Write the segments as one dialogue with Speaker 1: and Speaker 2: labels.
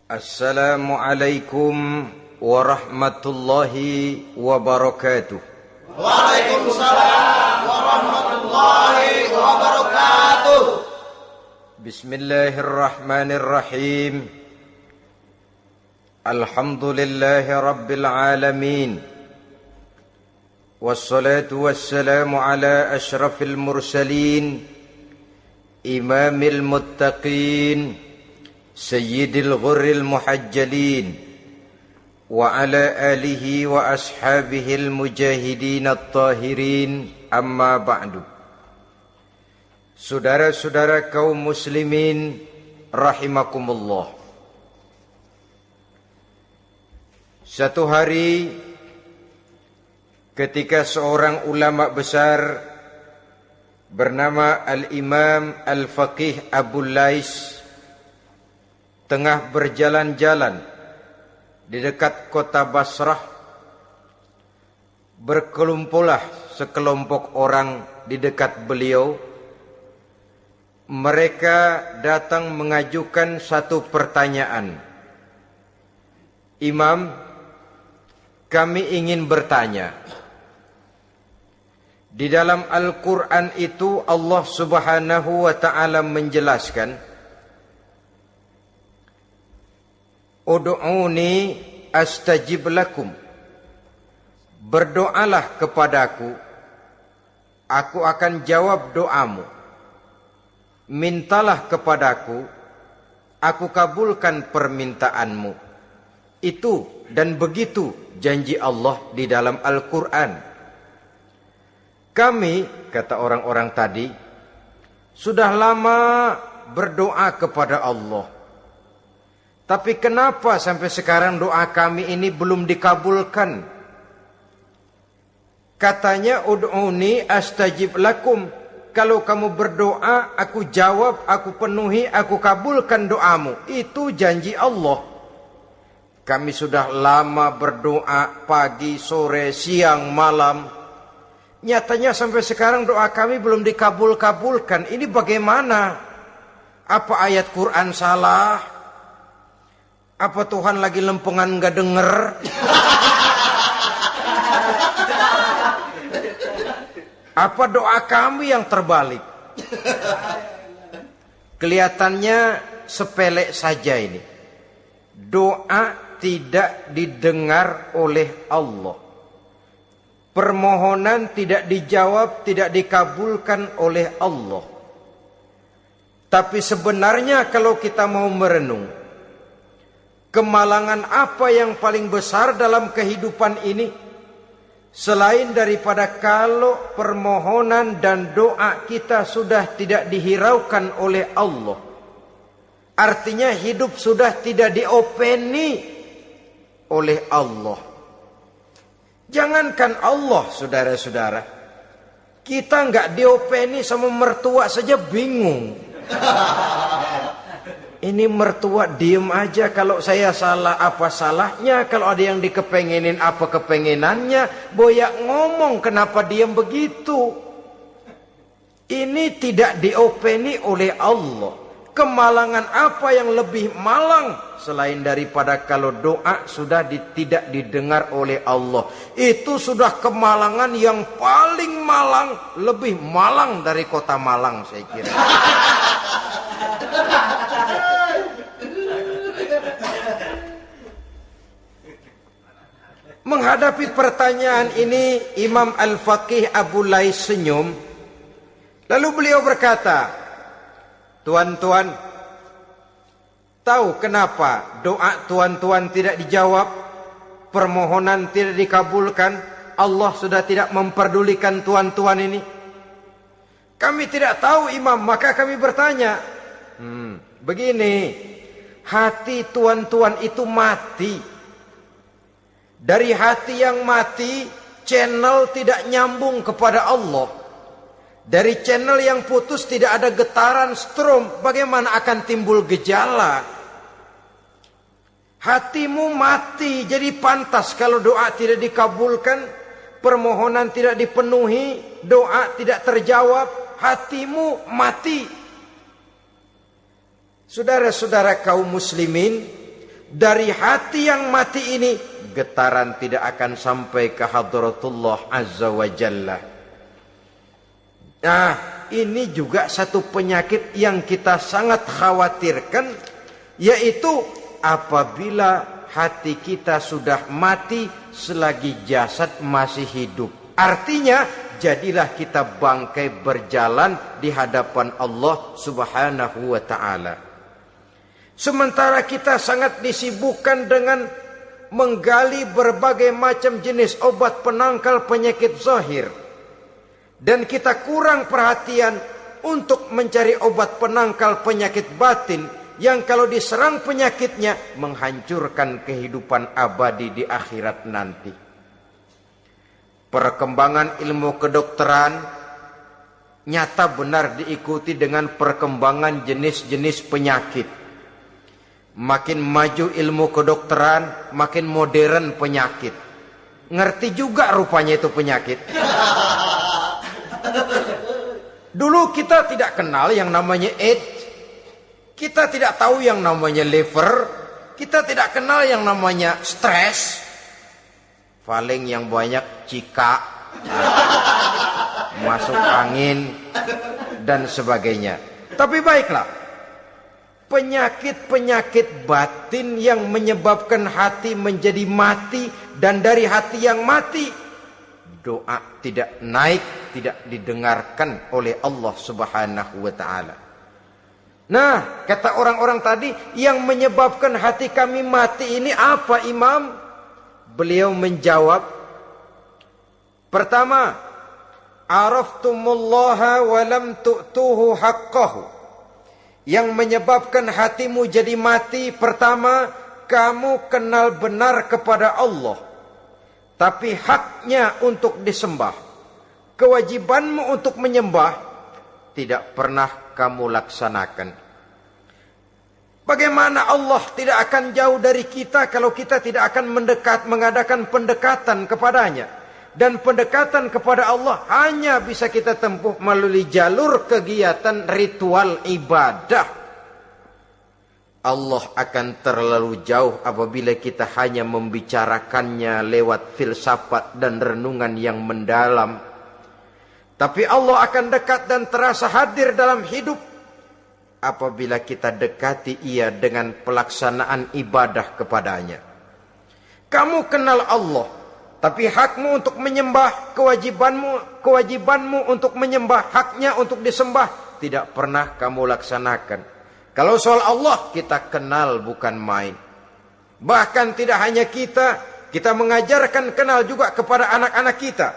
Speaker 1: Assalamualaikum warahmatullahi wabarakatuh.
Speaker 2: Waalaikumsalam warahmatullahi wabarakatuh.
Speaker 1: Bismillahirrahmanirrahim. Alhamdulillahi rabbil alamin. Wassalatu wassalamu ala ashrafil mursalin, imamil muttaqin, sayyidil ghurril muhajjalin, wa ala alihi wa ashabihil mujahidin at-tahirin, amma ba'du. Saudara-saudara kaum muslimin rahimakumullah. Satu hari ketika seorang ulama besar bernama Al-Imam Al-Faqih Abu Lais tengah berjalan-jalan di dekat kota Basrah, berkelumpulah sekelompok orang di dekat beliau. Mereka datang mengajukan satu pertanyaan. Imam, kami ingin bertanya. Di dalam Al-Quran itu Allah Subhanahu wa ta'ala menjelaskan, Ud'uni astajib lakum. Berdoalah kepadaku, aku akan jawab doamu. Mintalah kepadaku, aku kabulkan permintaanmu. Itu dan begitu janji Allah di dalam Al-Quran. Kami, kata orang-orang tadi, sudah lama berdoa kepada Allah. Tapi kenapa sampai sekarang doa kami ini belum dikabulkan? Katanya, ud'uni astajib lakum. Kalau kamu berdoa, aku jawab, aku penuhi, aku kabulkan doamu. Itu janji Allah. Kami sudah lama berdoa pagi, sore, siang, malam. Nyatanya sampai sekarang doa kami belum dikabulkan. Ini bagaimana? Apa ayat Quran salah? Apa Tuhan lagi lempengan gak denger? Apa doa kami yang terbalik? Kelihatannya sepele saja ini. Doa tidak didengar oleh Allah. Permohonan tidak dijawab, tidak dikabulkan oleh Allah. Tapi sebenarnya kalau kita mau merenung, kemalangan apa yang paling besar dalam kehidupan ini selain daripada kalau permohonan dan doa kita sudah tidak dihiraukan oleh Allah. Artinya hidup sudah tidak diopeni oleh Allah. Jangankan Allah, saudara-saudara, kita nggak diopeni sama mertua saja bingung. Ini mertua diem aja, kalau saya salah apa salahnya, kalau ada yang dikepengenin apa kepengenannya, boyak ngomong kenapa diem begitu. Ini tidak diopeni oleh Allah. Kemalangan apa yang lebih malang selain daripada kalau doa sudah tidak didengar oleh Allah. Itu sudah kemalangan yang paling malang, lebih malang dari kota Malang saya kira. Menghadapi pertanyaan ini, Imam Al-Faqih Abu Lais senyum. Lalu beliau berkata, tuan-tuan, tahu kenapa doa tuan-tuan tidak dijawab, permohonan tidak dikabulkan, Allah sudah tidak memperdulikan tuan-tuan ini? Kami tidak tahu, Imam, maka kami bertanya. Begini, hati tuan-tuan itu mati. Dari hati yang mati, channel tidak nyambung kepada Allah. Dari channel yang putus tidak ada getaran strom, bagaimana akan timbul gejala? Hatimu mati, jadi pantas kalau doa tidak dikabulkan, permohonan tidak dipenuhi, doa tidak terjawab, hatimu mati. Saudara-saudara kaum muslimin, dari hati yang mati ini, getaran tidak akan sampai ke hadratullah azza wa jalla. Nah, ini juga satu penyakit yang kita sangat khawatirkan, yaitu apabila hati kita sudah mati selagi jasad masih hidup. Artinya, jadilah kita bangkai berjalan di hadapan Allah subhanahu wa ta'ala. Sementara kita sangat disibukkan dengan menggali berbagai macam jenis obat penangkal penyakit zahir, dan kita kurang perhatian untuk mencari obat penangkal penyakit batin yang kalau diserang penyakitnya menghancurkan kehidupan abadi di akhirat nanti. Perkembangan ilmu kedokteran nyata benar diikuti dengan perkembangan jenis-jenis penyakit. Makin maju ilmu kedokteran, makin modern penyakit. Ngerti juga rupanya itu penyakit. Dulu kita tidak kenal yang namanya AIDS. Kita tidak tahu yang namanya liver. Kita tidak kenal yang namanya stres. Paling yang banyak cika, masuk angin, dan sebagainya. Tapi baiklah, penyakit-penyakit batin yang menyebabkan hati menjadi mati, dan dari hati yang mati, doa tidak naik, tidak didengarkan oleh Allah subhanahu wa ta'ala. Nah, kata orang-orang tadi, yang menyebabkan hati kami mati ini apa, Imam? Beliau menjawab, pertama, araftumullaha wa lam tu'tuhu haqqahu. Yang menyebabkan hatimu jadi mati, pertama, kamu kenal benar kepada Allah, tapi haknya untuk disembah, kewajibanmu untuk menyembah, tidak pernah kamu laksanakan. Bagaimana Allah tidak akan jauh dari kita kalau kita tidak akan mengadakan pendekatan kepadanya. Dan pendekatan kepada Allah hanya bisa kita tempuh melalui jalur kegiatan ritual ibadah. Allah akan terlalu jauh apabila kita hanya membicarakannya lewat filsafat dan renungan yang mendalam. Tapi Allah akan dekat dan terasa hadir dalam hidup apabila kita dekati ia dengan pelaksanaan ibadah kepadanya. Kamu kenal Allah, tapi hakmu untuk menyembah, kewajibanmu untuk menyembah, haknya untuk disembah, tidak pernah kamu laksanakan. Kalau soal Allah kita kenal bukan main. Bahkan tidak hanya kita mengajarkan kenal juga kepada anak-anak kita.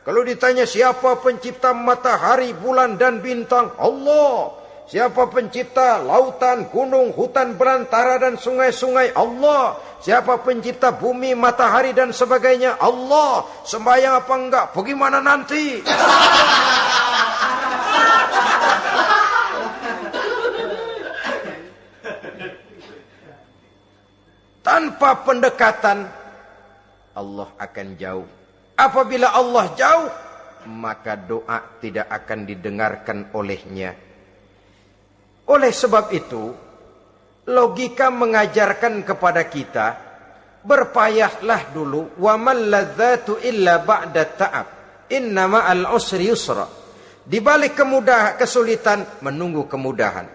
Speaker 1: Kalau ditanya siapa pencipta matahari, bulan dan bintang? Allah. Siapa pencipta lautan, gunung, hutan belantara dan sungai-sungai? Allah. Siapa pencipta bumi, matahari dan sebagainya? Allah. Sembahyang apa enggak? Bagaimana nanti? Tanpa pendekatan, Allah akan jauh. Apabila Allah jauh, maka doa tidak akan didengarkan olehnya. Oleh sebab itu, logika mengajarkan kepada kita, berpayahlah dulu, wa mal ladzatu illa ba'da ta'ab, innama al-usri yusra. Di balik kesulitan menunggu kemudahan.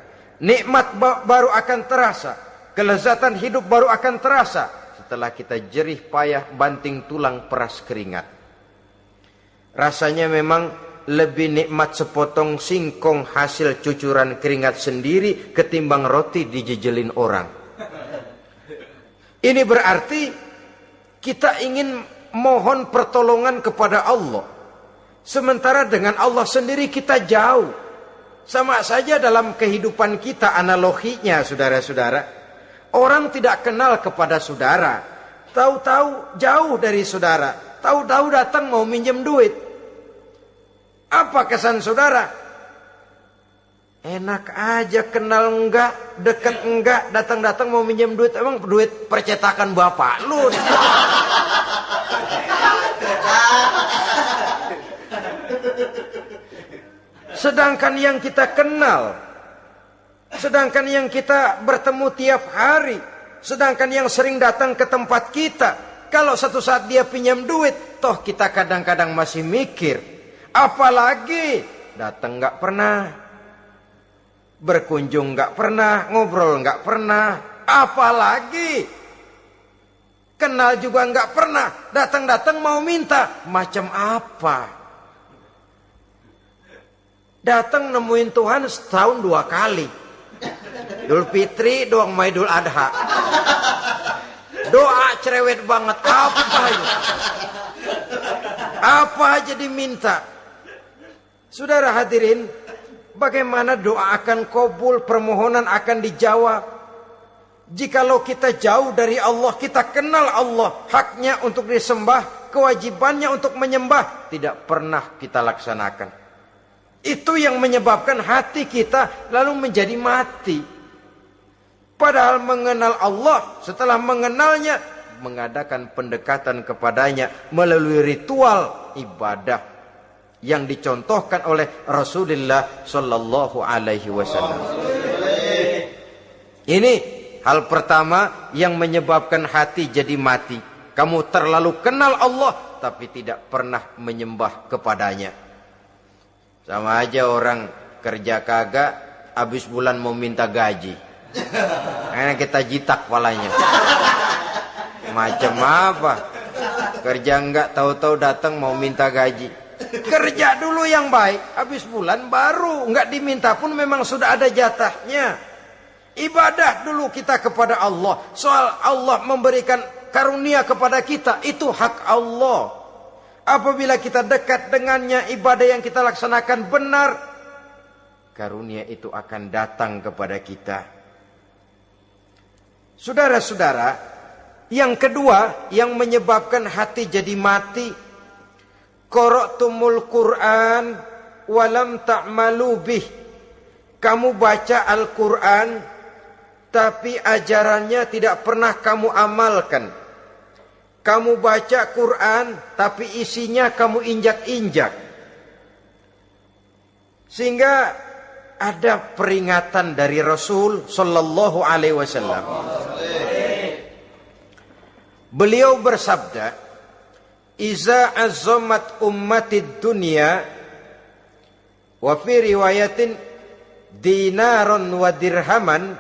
Speaker 1: Nikmat baru akan terasa, kelezatan hidup baru akan terasa setelah kita jerih payah banting tulang peras keringat. Rasanya memang lebih nikmat sepotong singkong hasil cucuran keringat sendiri ketimbang roti dijejelin orang. Ini berarti kita ingin mohon pertolongan kepada Allah, sementara dengan Allah sendiri kita jauh. Sama saja dalam kehidupan kita analoginya, saudara-saudara. Orang tidak kenal kepada saudara, tahu-tahu jauh dari saudara, tahu-tahu datang mau minjem duit. Apa kesan saudara? Enak aja, kenal enggak, dekat enggak, datang-datang mau minjem duit. Emang duit percetakan bapak lu? Sedangkan yang kita kenal, sedangkan yang kita bertemu tiap hari, Sedangkan yang sering datang ke tempat kita, kalau satu saat dia pinjam duit, toh kita kadang-kadang masih mikir. Apalagi datang nggak pernah, berkunjung nggak pernah, ngobrol nggak pernah. Apalagi kenal juga nggak pernah, datang-datang mau minta. Macam apa? Datang nemuin Tuhan setahun 2 kali. Idul Fitri doang sama Idul Adha. Doa cerewet banget. Apa aja diminta. Saudara hadirin, bagaimana doa akan kabul, permohonan akan dijawab? Jikalau kita jauh dari Allah, kita kenal Allah, haknya untuk disembah, kewajibannya untuk menyembah, tidak pernah kita laksanakan. Itu yang menyebabkan hati kita lalu menjadi mati. Padahal mengenal Allah, setelah mengenalnya, mengadakan pendekatan kepadanya melalui ritual ibadah yang dicontohkan oleh Rasulullah Sallallahu Alaihi Wasallam. Ini hal pertama yang menyebabkan hati jadi mati. Kamu terlalu kenal Allah tapi tidak pernah menyembah kepadanya. Sama aja orang kerja kagak, habis bulan mau minta gaji. Karena kita jitak kepalanya. Macam apa? Kerja enggak, tahu-tahu datang mau minta gaji. Kerja dulu yang baik, habis bulan baru. Enggak diminta pun memang sudah ada jatahnya. Ibadah dulu kita kepada Allah. Soal Allah memberikan karunia kepada kita, itu hak Allah. Apabila kita dekat dengannya, ibadah yang kita laksanakan benar, karunia itu akan datang kepada kita. Saudara-saudara, yang kedua yang menyebabkan hati jadi mati, qara'tumul Qur'an walam ta'malu bih. Kamu baca Al-Qur'an tapi ajarannya tidak pernah kamu amalkan. Kamu baca Quran, tapi isinya kamu injak-injak. Sehingga ada peringatan dari Rasul Sallallahu Alaihi Wasallam. Beliau bersabda, "Iza azzamat ummatid dunya, wa fi riwayatin dinaron wa dirhaman,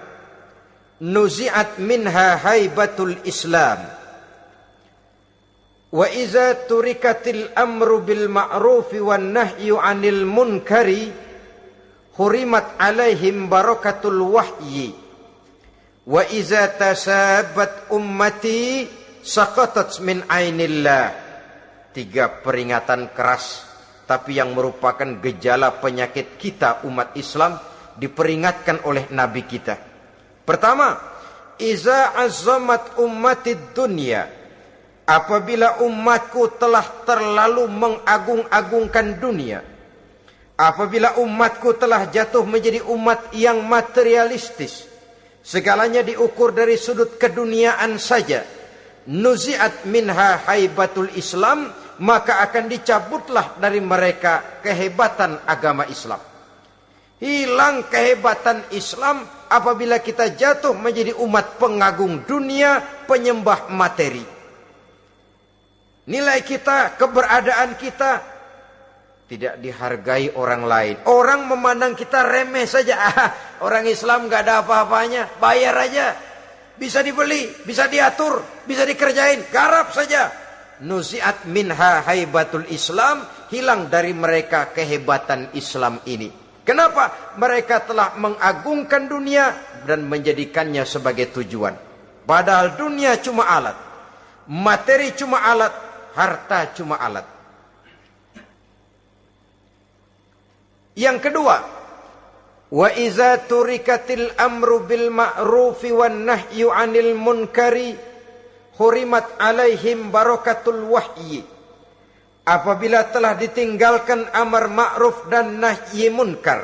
Speaker 1: nuzi'at minha haibatul Islam. Wa iza turikatil amru bil ma'rufi wan nahyu 'anil munkari, hurimat 'alaihim barakatul wahyi. Wa iza tasabat ummati saqatat min 'ainillah." 3 peringatan keras, tapi yang merupakan gejala penyakit kita umat Islam, diperingatkan oleh Nabi kita. Pertama, iza azzamat ummatid dunya, apabila umatku telah terlalu mengagung-agungkan dunia, apabila umatku telah jatuh menjadi umat yang materialistis, segalanya diukur dari sudut keduniaan saja, nuzi'at minha haibatul Islam, maka akan dicabutlah dari mereka kehebatan agama Islam. Hilang kehebatan Islam apabila kita jatuh menjadi umat pengagung dunia, penyembah materi. Nilai kita, keberadaan kita tidak dihargai orang lain. Orang memandang kita remeh saja. Orang Islam gak ada apa-apanya, bayar aja. Bisa dibeli, bisa diatur, bisa dikerjain, garap saja. Nuzi'at minha haibatul Islam, hilang dari mereka kehebatan Islam ini. Kenapa? Mereka telah mengagungkan dunia dan menjadikannya sebagai tujuan. Padahal dunia cuma alat, materi cuma alat, harta cuma alat. Yang kedua, wa iza turikatil amru bil ma'rufi wan nahyu 'anil munkari, hurimat 'alaihim barakatul wahyi. Apabila telah ditinggalkan amar ma'ruf dan nahi munkar,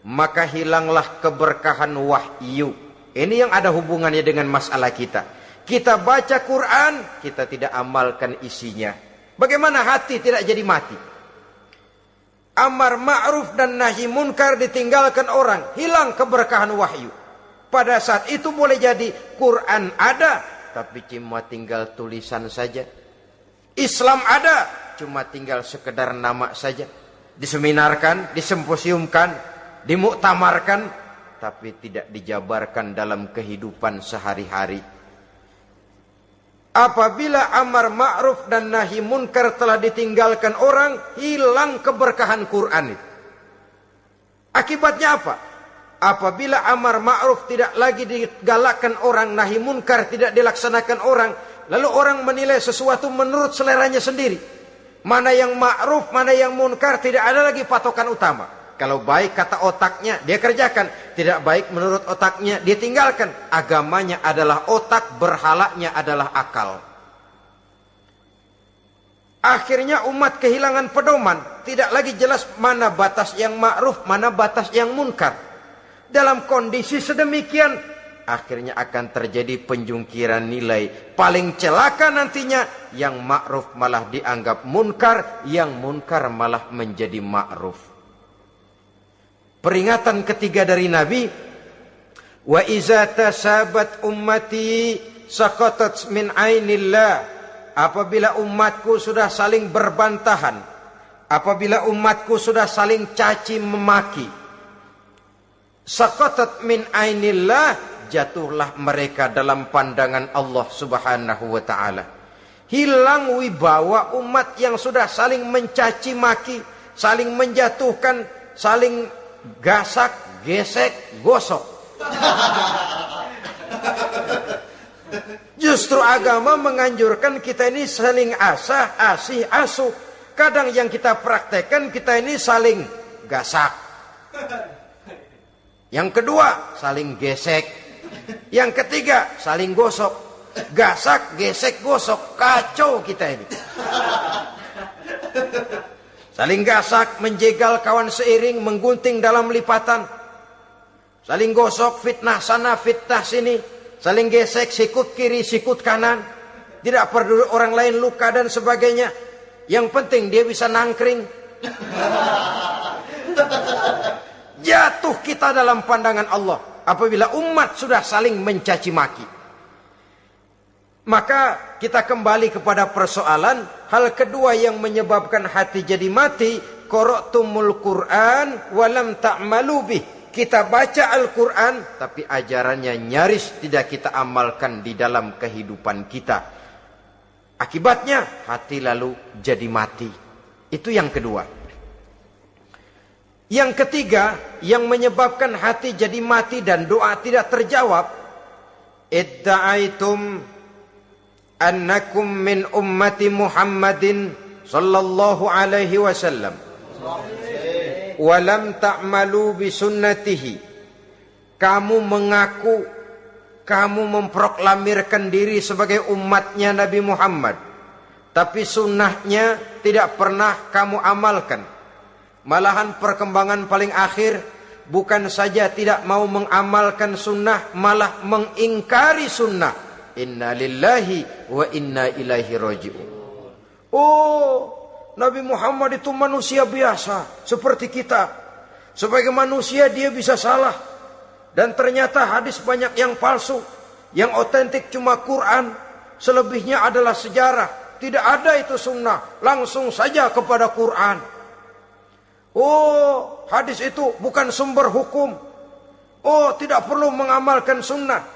Speaker 1: maka hilanglah keberkahan wahyu. Ini yang ada hubungannya dengan masalah kita. Kita baca Quran, kita tidak amalkan isinya. Bagaimana hati tidak jadi mati? Amar ma'ruf dan nahi munkar ditinggalkan orang, hilang keberkahan wahyu. Pada saat itu boleh jadi Quran ada, tapi cuma tinggal tulisan saja. Islam ada, cuma tinggal sekedar nama saja. Diseminarkan, disimposiumkan, dimuktamarkan, tapi tidak dijabarkan dalam kehidupan sehari-hari. Apabila amar ma'ruf dan nahi munkar telah ditinggalkan orang, hilang keberkahan Quran itu. Akibatnya apa? Apabila amar ma'ruf tidak lagi digalakkan orang, nahi munkar tidak dilaksanakan orang, lalu orang menilai sesuatu menurut seleranya sendiri. Mana yang ma'ruf, mana yang munkar, tidak ada lagi patokan utama. Kalau baik kata otaknya, dia kerjakan. Tidak baik menurut otaknya, dia tinggalkan. Agamanya adalah otak, berhalanya adalah akal. Akhirnya umat kehilangan pedoman. Tidak lagi jelas mana batas yang ma'ruf, mana batas yang munkar. Dalam kondisi sedemikian, akhirnya akan terjadi penjungkiran nilai. Paling celaka nantinya, yang ma'ruf malah dianggap munkar, yang munkar malah menjadi ma'ruf. Peringatan ketiga dari Nabi, wa iza tasabat ummati saqatat min ainillah. Apabila umatku sudah saling berbantahan, apabila umatku sudah saling caci memaki, saqatat min ainillah, jatuhlah mereka dalam pandangan Allah Subhanahu wa taala. Hilang wibawa umat yang sudah saling mencaci maki, saling menjatuhkan, saling gasak, gesek, gosok. Justru agama menganjurkan kita ini saling asah, asih, asuh. Kadang yang kita praktekkan, kita ini saling gasak. Yang kedua, saling gesek. Yang ketiga, saling gosok. Gasak, gesek, gosok. Kacau kita ini. Saling gasak, menjegal kawan seiring, menggunting dalam lipatan. Saling gosok, fitnah sana, fitnah sini. Saling gesek, sikut kiri, sikut kanan. Tidak peduli orang lain luka dan sebagainya. Yang penting dia bisa nangkring. Jatuh kita dalam pandangan Allah apabila umat sudah saling mencaci maki. Maka kita kembali kepada persoalan. Hal kedua yang menyebabkan hati jadi mati, qara'tumul Qur'an walam ta'malu bih. Kita baca Al-Quran, tapi ajarannya nyaris tidak kita amalkan di dalam kehidupan kita. Akibatnya hati lalu jadi mati. Itu yang kedua. Yang ketiga, yang menyebabkan hati jadi mati dan doa tidak terjawab, idda'aitum annakum min ummati Muhammadin sallallahu alaihi wasallam walam ta'malu bisunnatihi. Kamu mengaku, kamu memproklamirkan diri sebagai umatnya Nabi Muhammad, tapi sunnahnya tidak pernah kamu amalkan. Malahan perkembangan paling akhir, bukan saja tidak mau mengamalkan sunnah, malah mengingkari sunnah. Inna lillahi wa inna ilaihi raji'un. Oh, Nabi Muhammad itu manusia biasa seperti kita. Sebagai manusia dia bisa salah. Dan ternyata hadis banyak yang palsu. Yang otentik cuma Quran. Selebihnya adalah sejarah. Tidak ada itu sunnah. Langsung saja kepada Quran. Oh, hadis itu bukan sumber hukum. Oh, tidak perlu mengamalkan sunnah.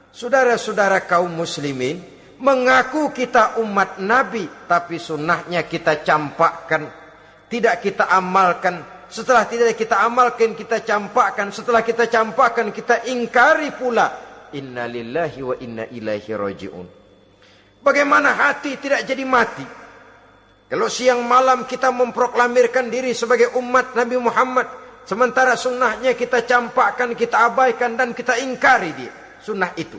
Speaker 1: Saudara-saudara kaum muslimin, mengaku kita umat Nabi, tapi sunnahnya kita campakkan, tidak kita amalkan. Setelah tidak kita amalkan, kita campakkan. Setelah kita campakkan, kita ingkari pula. Inna lillahi wa inna ilaihi raji'un. Bagaimana hati tidak jadi mati? Kalau siang malam kita memproklamirkan diri sebagai umat Nabi Muhammad, sementara sunnahnya kita campakkan, kita abaikan, dan kita ingkari dia. Sunnah itu.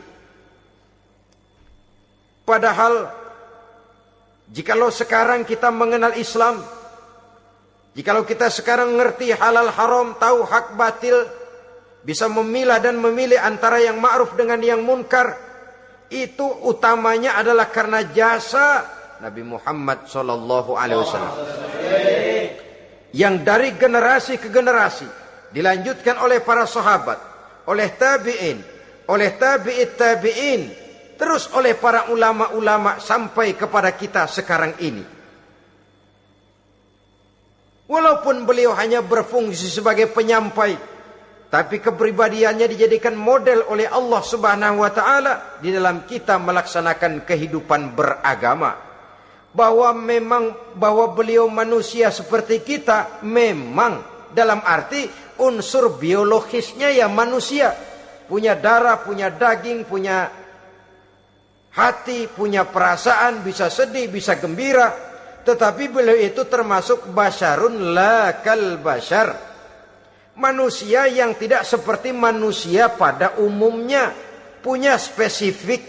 Speaker 1: Padahal jikalau sekarang kita mengenal Islam, jikalau kita sekarang ngerti halal haram, tahu hak batil, bisa memilah dan memilih antara yang ma'ruf dengan yang munkar, itu utamanya adalah karena jasa Nabi Muhammad SAW, yang dari generasi ke generasi dilanjutkan oleh para sahabat, oleh tabi'in, oleh tabi'it tabi'in, terus oleh para ulama-ulama sampai kepada kita sekarang ini. Walaupun beliau hanya berfungsi sebagai penyampai, tapi kepribadiannya dijadikan model oleh Allah Subhanahu wa taala di dalam kita melaksanakan kehidupan beragama. Bahwa beliau manusia seperti kita, memang dalam arti unsur biologisnya ya manusia. Punya darah, punya daging, punya hati, punya perasaan, bisa sedih, bisa gembira. Tetapi beliau itu termasuk basyarun la kal basyar. Manusia yang tidak seperti manusia pada umumnya, punya spesifik,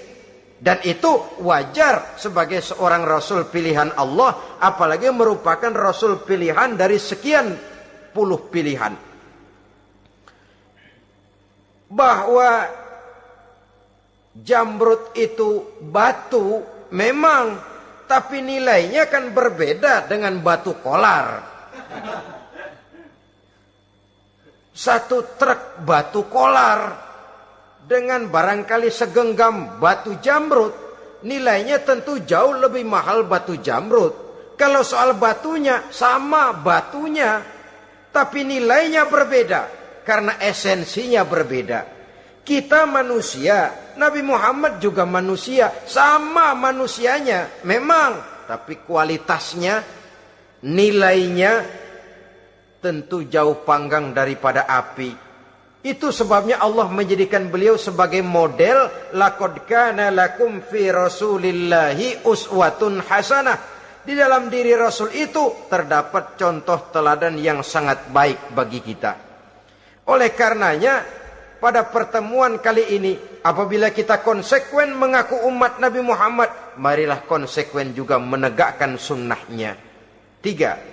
Speaker 1: dan itu wajar sebagai seorang rasul pilihan Allah, apalagi merupakan rasul pilihan dari sekian puluh pilihan. Bahwa jamrud itu batu memang, tapi nilainya kan berbeda dengan batu kolar. Satu truk batu kolar dengan barangkali segenggam batu jamrud, nilainya tentu jauh lebih mahal batu jamrud. Kalau soal batunya, sama batunya, tapi nilainya berbeda karena esensinya berbeda. Kita manusia, Nabi Muhammad juga manusia, sama manusianya memang, tapi kualitasnya, nilainya tentu jauh panggang daripada api. Itu sebabnya Allah menjadikan beliau sebagai model. Laqad kana lakum fi rasulillahi uswatun hasanah. Di dalam diri Rasul itu terdapat contoh teladan yang sangat baik bagi kita. Oleh karenanya, pada pertemuan kali ini, apabila kita konsekuen mengaku umat Nabi Muhammad, marilah konsekuen juga menegakkan sunnahnya. 3.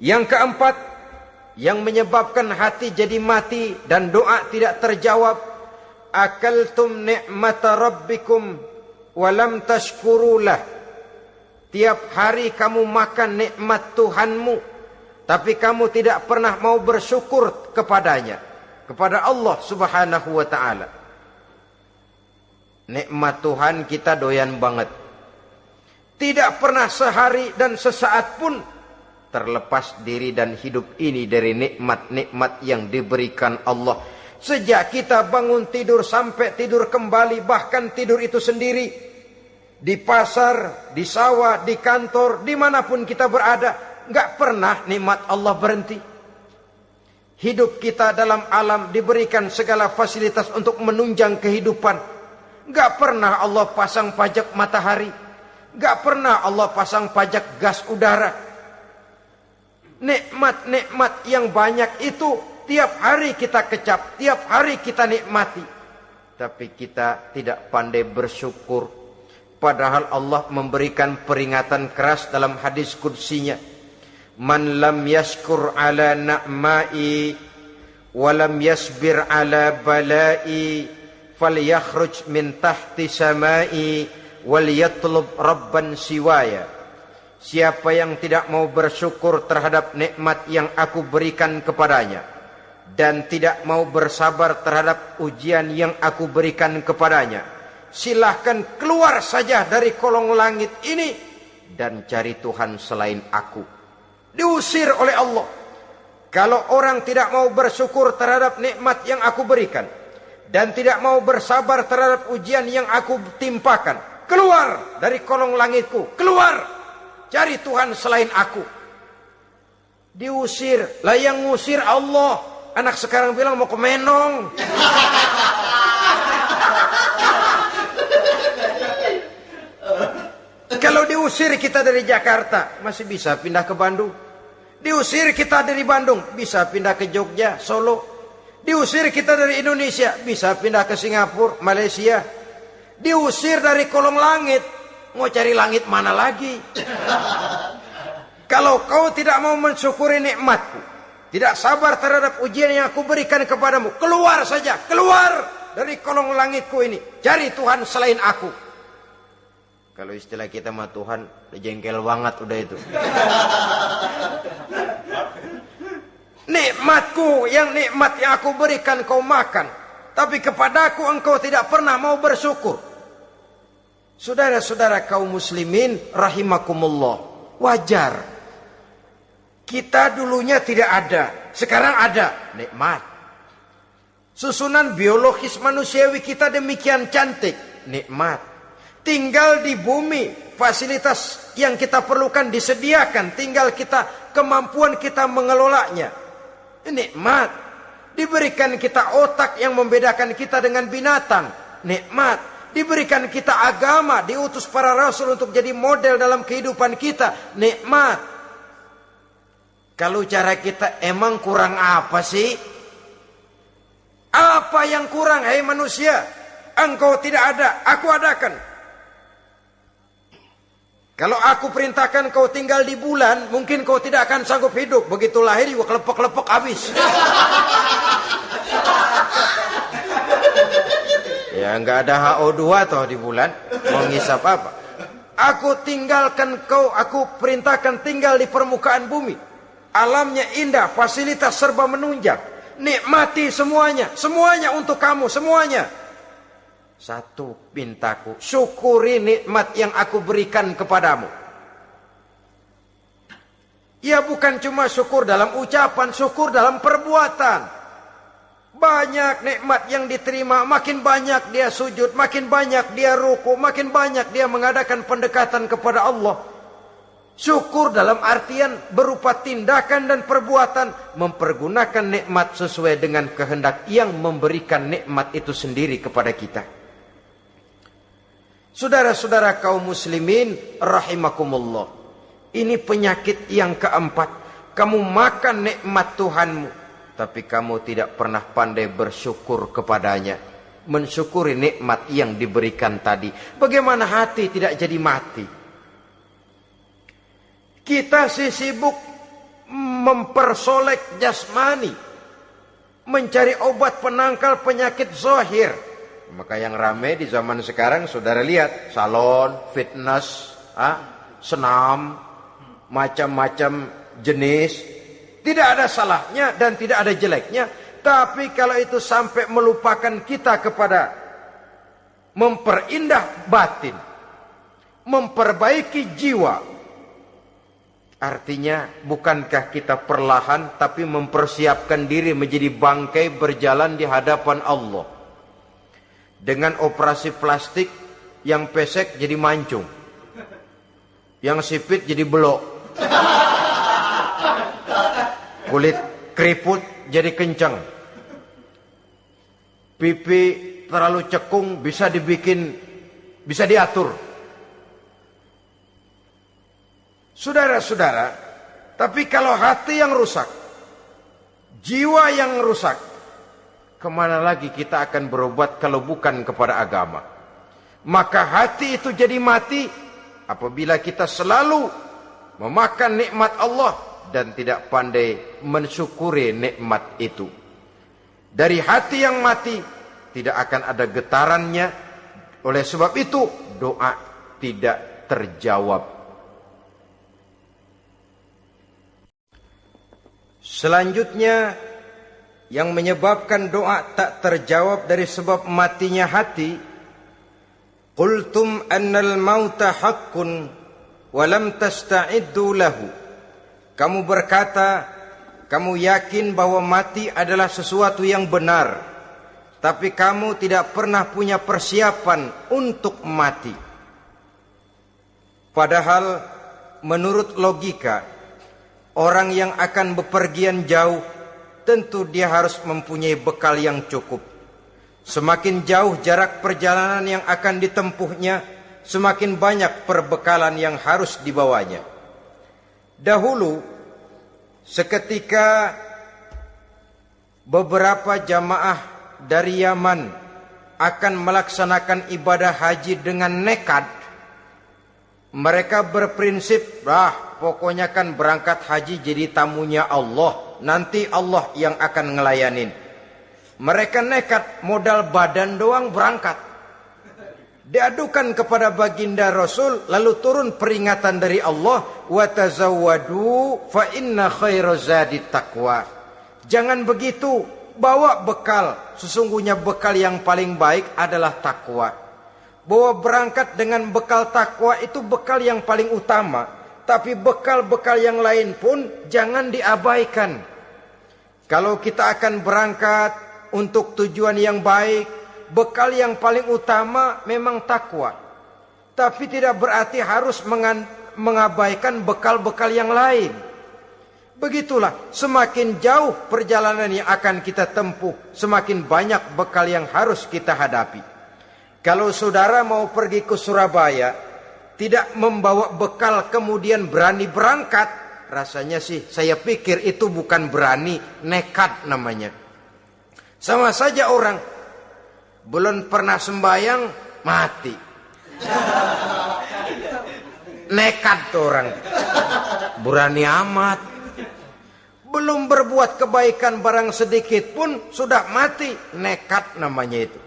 Speaker 1: Yang keempat, yang menyebabkan hati jadi mati dan doa tidak terjawab, akaltum ni'mata rabbikum walam tashkurulah. Tiap hari kamu makan nikmat Tuhanmu, tapi kamu tidak pernah mau bersyukur kepadanya, kepada Allah Subhanahu wa ta'ala. Nikmat Tuhan kita doyan banget. Tidak pernah sehari dan sesaat pun terlepas diri dan hidup ini dari nikmat-nikmat yang diberikan Allah. Sejak kita bangun tidur sampai tidur kembali, bahkan tidur itu sendiri, di pasar, di sawah, di kantor, dimanapun kita berada, nggak pernah nikmat Allah berhenti. Hidup kita dalam alam diberikan segala fasilitas untuk menunjang kehidupan. Nggak pernah Allah pasang pajak matahari, nggak pernah Allah pasang pajak gas udara. Nikmat-nikmat yang banyak itu tiap hari kita kecap, tiap hari kita nikmati. Tapi kita tidak pandai bersyukur. Padahal Allah memberikan peringatan keras dalam hadis qudsinya. Man lam yashkur ala na'mai wa lam yasbir ala balai falyakhruj min tahti samai wal yatlub rabban siwaya. Siapa yang tidak mau bersyukur terhadap nikmat yang aku berikan kepadanya dan tidak mau bersabar terhadap ujian yang aku berikan kepadanya, silahkan keluar saja dari kolong langit ini dan cari Tuhan selain aku. Diusir oleh Allah. Kalau orang tidak mau bersyukur terhadap nikmat yang aku berikan dan tidak mau bersabar terhadap ujian yang aku timpakan, keluar dari kolong langitku, keluar. Cari Tuhan selain aku. Diusir. Lah yang ngusir Allah. Anak sekarang bilang mau ke Menong. Kalau diusir kita dari Jakarta, masih bisa pindah ke Bandung. Diusir kita dari Bandung, bisa pindah ke Jogja, Solo. Diusir kita dari Indonesia, bisa pindah ke Singapura, Malaysia. Diusir dari kolong langit, mau cari langit mana lagi? Kalau kau tidak mau mensyukuri nikmatku, tidak sabar terhadap ujian yang aku berikan kepadamu, keluar saja, keluar dari kolong langitku ini, cari Tuhan selain aku. Kalau istilah kita mah Tuhan jengkel banget udah itu. Nikmatku, yang nikmat yang aku berikan kau makan, tapi kepadaku engkau tidak pernah mau bersyukur. Saudara-saudara kaum muslimin rahimakumullah, wajar. Kita dulunya tidak ada, sekarang ada, nikmat. Susunan biologis manusiawi kita demikian cantik, nikmat. Tinggal di bumi, fasilitas yang kita perlukan disediakan, tinggal kemampuan kita mengelolanya, nikmat. Diberikan kita otak yang membedakan kita dengan binatang, nikmat. Diberikan kita agama, diutus para rasul untuk jadi model dalam kehidupan kita, nikmat. Kalau cara kita emang kurang apa sih? Apa yang kurang, hai manusia? Engkau tidak ada, aku adakan. Kalau aku perintahkan kau tinggal di bulan, mungkin kau tidak akan sanggup hidup. Begitu lahir juga kelepek-kelepek habis. Ya nggak ada HO2 toh di bulan. Mau ngisap apa? Aku tinggalkan kau, aku perintahkan tinggal di permukaan bumi. Alamnya indah, fasilitas serba menunjang. Nikmati semuanya, semuanya untuk kamu, semuanya. Satu pintaku, syukuri nikmat yang aku berikan kepadamu. Ya bukan cuma syukur dalam ucapan, syukur dalam perbuatan. Banyak nikmat yang diterima, makin banyak dia sujud, makin banyak dia ruku, makin banyak dia mengadakan pendekatan kepada Allah. Syukur dalam artian berupa tindakan dan perbuatan, mempergunakan nikmat sesuai dengan kehendak yang memberikan nikmat itu sendiri kepada kita. Saudara-saudara kaum muslimin rahimakumullah, ini penyakit yang keempat. Kamu makan nikmat Tuhanmu, tapi kamu tidak pernah pandai bersyukur kepadanya, mensyukuri nikmat yang diberikan tadi. Bagaimana hati tidak jadi mati? Kita sibuk mempersolek jasmani, mencari obat penangkal penyakit zahir. Maka yang ramai di zaman sekarang, saudara lihat, salon, fitness, senam, macam-macam jenis. Tidak ada salahnya dan tidak ada jeleknya. Tapi kalau itu sampai melupakan kita kepada memperindah batin, memperbaiki jiwa, artinya bukankah kita perlahan tapi mempersiapkan diri menjadi bangkai berjalan di hadapan Allah. Dengan operasi plastik, yang pesek jadi mancung, yang sipit jadi belok, kulit keriput jadi kencang, pipi terlalu cekung bisa diatur. Saudara-saudara, tapi kalau hati yang rusak, jiwa yang rusak, kemana lagi kita akan berobat kalau bukan kepada agama? Maka hati itu jadi mati apabila kita selalu memakan nikmat Allah dan tidak pandai mensyukuri nikmat itu. Dari hati yang mati tidak akan ada getarannya. Oleh sebab itu doa tidak terjawab. Selanjutnya, yang menyebabkan doa tak terjawab dari sebab matinya hati, qultum annal mauta haqqun wa lam tasta'iddu lahu. Kamu berkata, kamu yakin bahwa mati adalah sesuatu yang benar, tapi kamu tidak pernah punya persiapan untuk mati. Padahal menurut logika, orang yang akan bepergian jauh tentu dia harus mempunyai bekal yang cukup. Semakin jauh jarak perjalanan yang akan ditempuhnya, semakin banyak perbekalan yang harus dibawanya. Dahulu, seketika beberapa jamaah dari Yaman akan melaksanakan ibadah haji dengan nekat, mereka berprinsip, pokoknya kan berangkat haji jadi tamunya Allah. Nanti Allah yang akan ngelayanin. Mereka nekat, modal badan doang berangkat. Diadukan kepada baginda Rasul, lalu turun peringatan dari Allah, wa tazawwadu fa inna khairaz zadi taqwa. Jangan begitu, bawa bekal. Sesungguhnya bekal yang paling baik adalah takwa. Bahwa berangkat dengan bekal takwa itu bekal yang paling utama. Tapi bekal-bekal yang lain pun jangan diabaikan. Kalau kita akan berangkat untuk tujuan yang baik, bekal yang paling utama memang takwa. Tapi tidak berarti harus mengabaikan bekal-bekal yang lain. Begitulah, semakin jauh perjalanan yang akan kita tempuh, semakin banyak bekal yang harus kita hadapi. Kalau saudara mau pergi ke Surabaya, tidak membawa bekal kemudian berani berangkat, rasanya sih saya pikir itu bukan berani, nekat namanya. Sama saja orang belum pernah sembahyang, mati. Nekat tuh orang, berani amat. Belum berbuat kebaikan barang sedikit pun sudah mati, nekat namanya itu.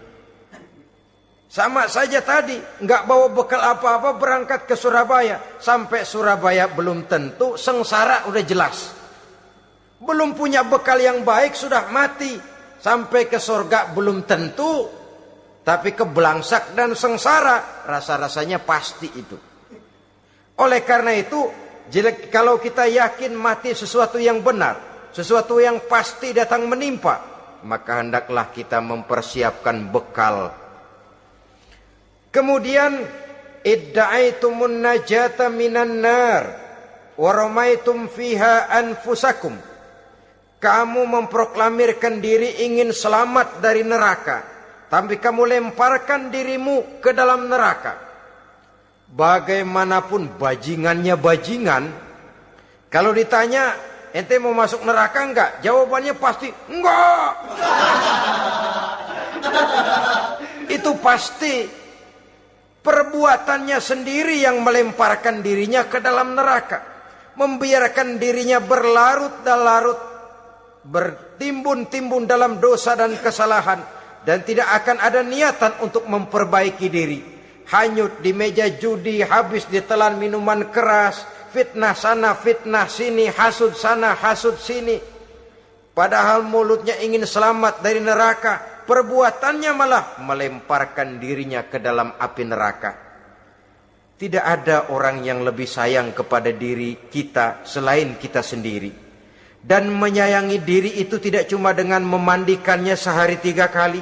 Speaker 1: Sama saja tadi, nggak bawa bekal apa-apa berangkat ke Surabaya. Sampai Surabaya belum tentu, sengsara udah jelas. Belum punya bekal yang baik sudah mati. Sampai ke surga belum tentu, tapi kebelangsak dan sengsara rasa-rasanya pasti itu. Oleh karena itu, kalau kita yakin mati sesuatu yang benar, sesuatu yang pasti datang menimpa, maka hendaklah kita mempersiapkan bekal. Kemudian, idda'aitumun najata minan nar wa ramaitum fiha anfusakum. Kamu memproklamirkan diri ingin selamat dari neraka, tapi kamu lemparkan dirimu ke dalam neraka. Bagaimanapun bajingannya bajingan, kalau ditanya ente mau masuk neraka enggak, jawabannya pasti enggak. Itu pasti perbuatannya sendiri yang melemparkan dirinya ke dalam neraka, membiarkan dirinya berlarut-larut, bertimbun-timbun dalam dosa dan kesalahan, dan tidak akan ada niatan untuk memperbaiki diri. Hanyut di meja judi, habis ditelan minuman keras, fitnah sana, fitnah sini, hasud sana, hasud sini. Padahal mulutnya ingin selamat dari neraka, perbuatannya malah melemparkan dirinya ke dalam api neraka. Tidak ada orang yang lebih sayang kepada diri kita selain kita sendiri. Dan menyayangi diri itu tidak cuma dengan memandikannya sehari 3 kali,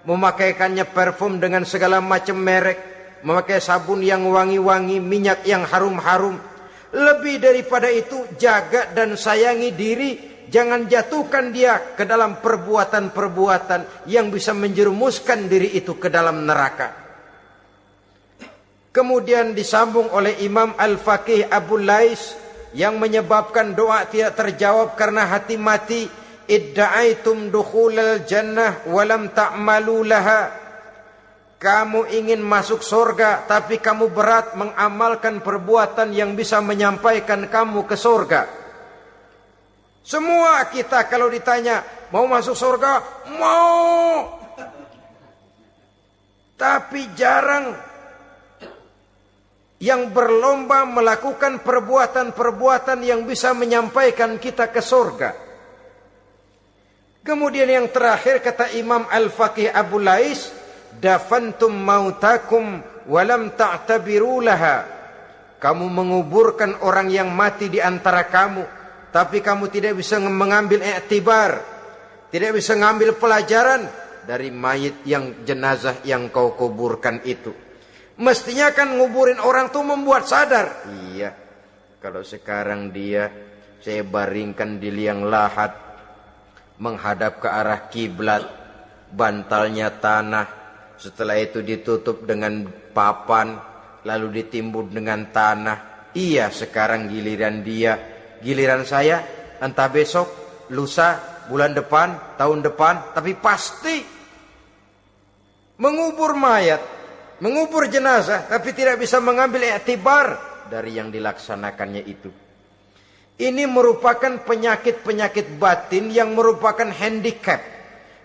Speaker 1: memakaikannya parfum dengan segala macam merek, memakai sabun yang wangi-wangi, minyak yang harum-harum. Lebih daripada itu, jaga dan sayangi diri. Jangan jatuhkan dia ke dalam perbuatan-perbuatan yang bisa menjerumuskan diri itu ke dalam neraka. Kemudian disambung oleh Imam Al-Faqih Abu Lais yang menyebabkan doa tidak terjawab karena hati mati. Idda'aitum dukhulal jannah walam ta'malu laha. Kamu ingin masuk surga, tapi kamu berat mengamalkan perbuatan yang bisa menyampaikan kamu ke surga. Semua kita kalau ditanya, mau masuk surga? Mau. Tapi jarang yang berlomba melakukan perbuatan-perbuatan yang bisa menyampaikan kita ke surga. Kemudian yang terakhir kata Imam Al-Faqih Abu Lais, dafantum mautakum walam ta'tabiru laha. Kamu menguburkan orang yang mati di antara kamu, tapi kamu tidak bisa mengambil iktibar, tidak bisa mengambil pelajaran dari mayit yang jenazah yang kau kuburkan itu. Mestinya kan nguburin orang tuh membuat sadar. Iya, kalau sekarang dia saya baringkan di liang lahat, menghadap ke arah kiblat, bantalnya tanah. Setelah itu ditutup dengan papan, lalu ditimbun dengan tanah. Iya, sekarang giliran dia, giliran saya, entah besok, lusa, bulan depan, tahun depan, tapi pasti mengubur mayat, mengubur jenazah, tapi tidak bisa mengambil iktibar dari yang dilaksanakannya itu. Ini merupakan penyakit-penyakit batin yang merupakan handicap,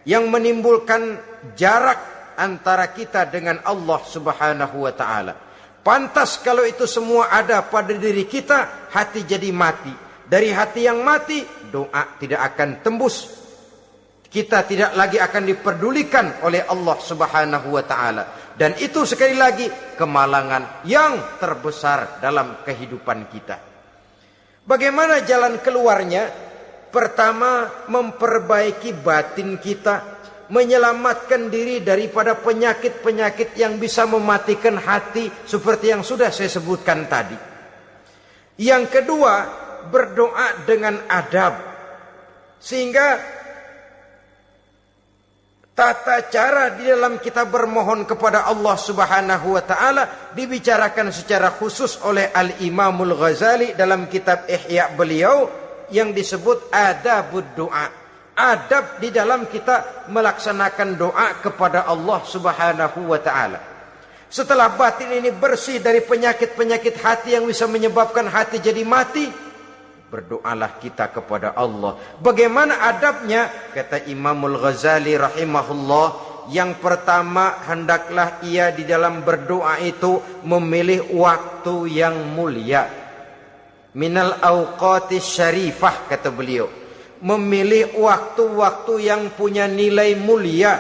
Speaker 1: yang menimbulkan jarak antara kita dengan Allah Subhanahu wa ta'ala. Pantas kalau itu semua ada pada diri kita, hati jadi mati. Dari hati yang mati, doa tidak akan tembus. kita tidak lagi akan diperdulikan oleh Allah Subhanahu wa taala. Dan itu sekali lagi kemalangan yang terbesar dalam kehidupan kita. Bagaimana jalan keluarnya? Pertama, memperbaiki batin kita, menyelamatkan diri daripada penyakit-penyakit yang bisa mematikan hati seperti yang sudah saya sebutkan tadi. Yang kedua, berdoa dengan adab. Sehingga tata cara di dalam kita bermohon kepada Allah Subhanahu wa taala dibicarakan secara khusus oleh Al-Imamul Ghazali dalam kitab Ihya beliau yang disebut adabud doa. Adab di dalam kita melaksanakan doa kepada Allah Subhanahu wa taala. Setelah batin ini bersih dari penyakit-penyakit hati yang bisa menyebabkan hati jadi mati, berdoalah kita kepada Allah. Bagaimana adabnya? Kata Imamul Ghazali rahimahullah, yang pertama hendaklah ia di dalam berdoa itu memilih waktu yang mulia. Minal awqatis syarifah, kata beliau. Memilih waktu-waktu yang punya nilai mulia.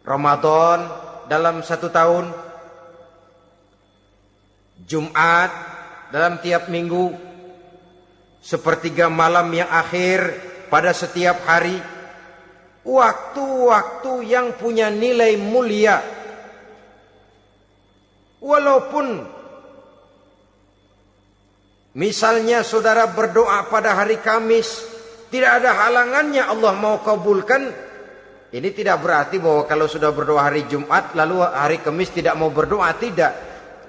Speaker 1: Ramadan dalam 1 tahun, Jumat dalam tiap minggu, sepertiga malam yang akhir pada setiap hari. Waktu-waktu yang punya nilai mulia. Walaupun misalnya saudara berdoa pada hari Kamis, tidak ada halangannya Allah mau kabulkan. Ini tidak berarti bahwa kalau sudah berdoa hari Jumat lalu hari Kamis tidak mau berdoa, tidak.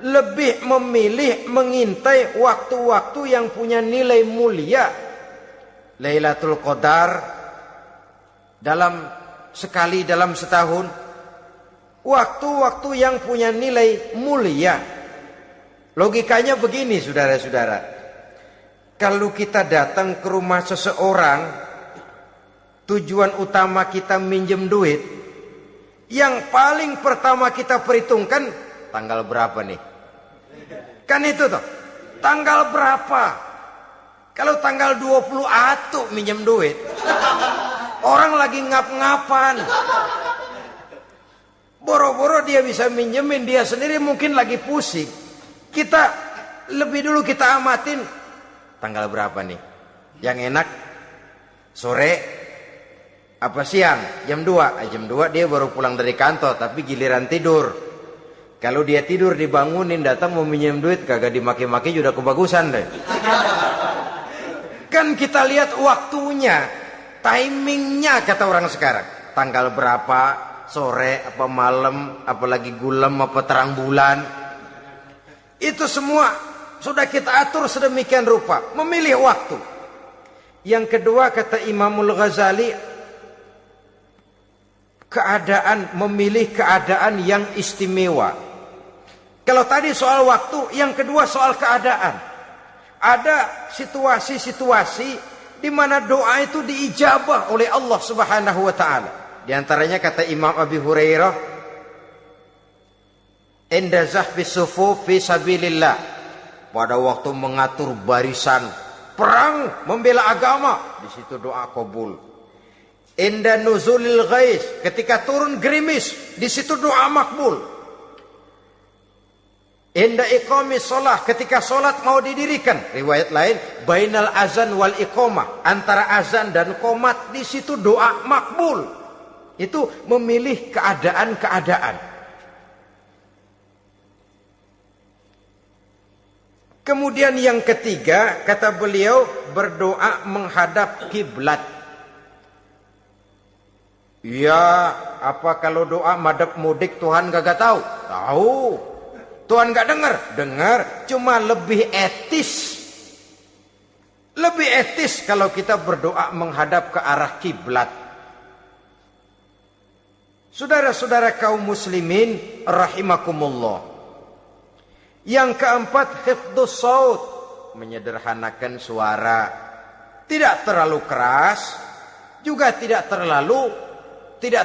Speaker 1: Lebih memilih mengintai waktu-waktu yang punya nilai mulia. Lailatul Qadar sekali dalam setahun. Waktu-waktu yang punya nilai mulia. Logikanya begini, saudara-saudara. Kalau kita datang ke rumah seseorang, tujuan utama kita minjem duit, yang paling pertama kita perhitungkan tanggal berapa nih? Kan itu toh, tanggal berapa? Kalau tanggal 20 atuh minjem duit, orang lagi ngap-ngapan, boro-boro dia bisa minjemin, dia sendiri mungkin lagi pusing. Kita lebih dulu kita amatin tanggal berapa nih? Yang enak sore apa siang? Jam 2. Jam 2 dia baru pulang dari kantor, tapi giliran tidur. Kalau dia tidur dibangunin datang mau minjem duit, kagak dimaki-maki sudah kebagusan deh. Kan kita lihat waktunya, timingnya kata orang sekarang. Tanggal berapa, sore apa malam, apalagi gulam apa terang bulan. Itu semua sudah kita atur sedemikian rupa, memilih waktu. Yang kedua kata Imamul Ghazali, memilih keadaan yang istimewa. Kalau tadi soal waktu, yang kedua soal keadaan. Ada situasi-situasi di mana doa itu diijabah oleh Allah Subhanahu wa taala. Di antaranya kata Imam Abi Hurairah, "Inda zahfis sufuf fi sabilillah." Pada waktu mengatur barisan perang membela agama, di situ doa kabul. Inda nuzulil ghais, ketika turun gerimis, di situ doa makbul. Inda iqamis shalah, ketika salat mau didirikan, riwayat lain bainal azan wal iqamah, antara azan dan qomat, di situ doa makbul. Itu memilih keadaan-keadaan. Kemudian yang ketiga kata beliau, berdoa menghadap kiblat. Ya, apa kalau doa madhab mudik Tuhan gak tahu? Tahu. Tuhan gak dengar? Dengar. Cuma lebih etis. Lebih etis kalau kita berdoa menghadap ke arah kiblat. Saudara-saudara kaum muslimin rahimakumullah. Yang keempat, hifdzus saut, menyederhanakan suara. Tidak terlalu keras, juga tidak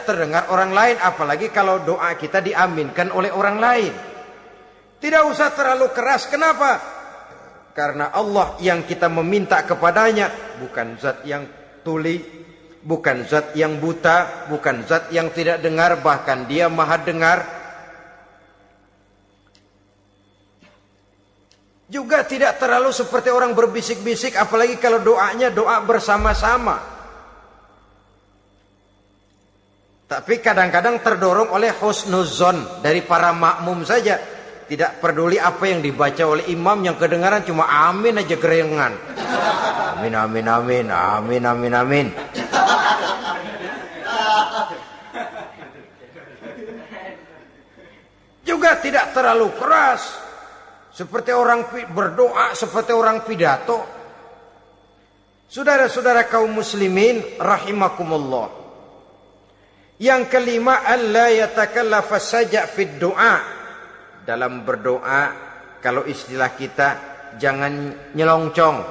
Speaker 1: terdengar orang lain, apalagi kalau doa kita diaminkan oleh orang lain. Tidak usah terlalu keras. Kenapa? Karena Allah yang kita meminta kepadanya bukan zat yang tuli, bukan zat yang buta, bukan zat yang tidak dengar, bahkan dia maha dengar. Juga tidak terlalu seperti orang berbisik-bisik, apalagi kalau doanya doa bersama-sama. Tapi kadang-kadang terdorong oleh husnuzon dari para makmum saja. Tidak peduli apa yang dibaca oleh imam, yang kedengaran cuma amin aja gerengan. Amin, amin, amin, amin, amin, amin. Juga tidak terlalu keras. Seperti orang berdoa, seperti orang pidato. Saudara-saudara kaum muslimin rahimakumullah. Yang kelima, alla yatakallafa saja' fid du'a. Dalam berdoa, kalau istilah kita, jangan nyelongcong.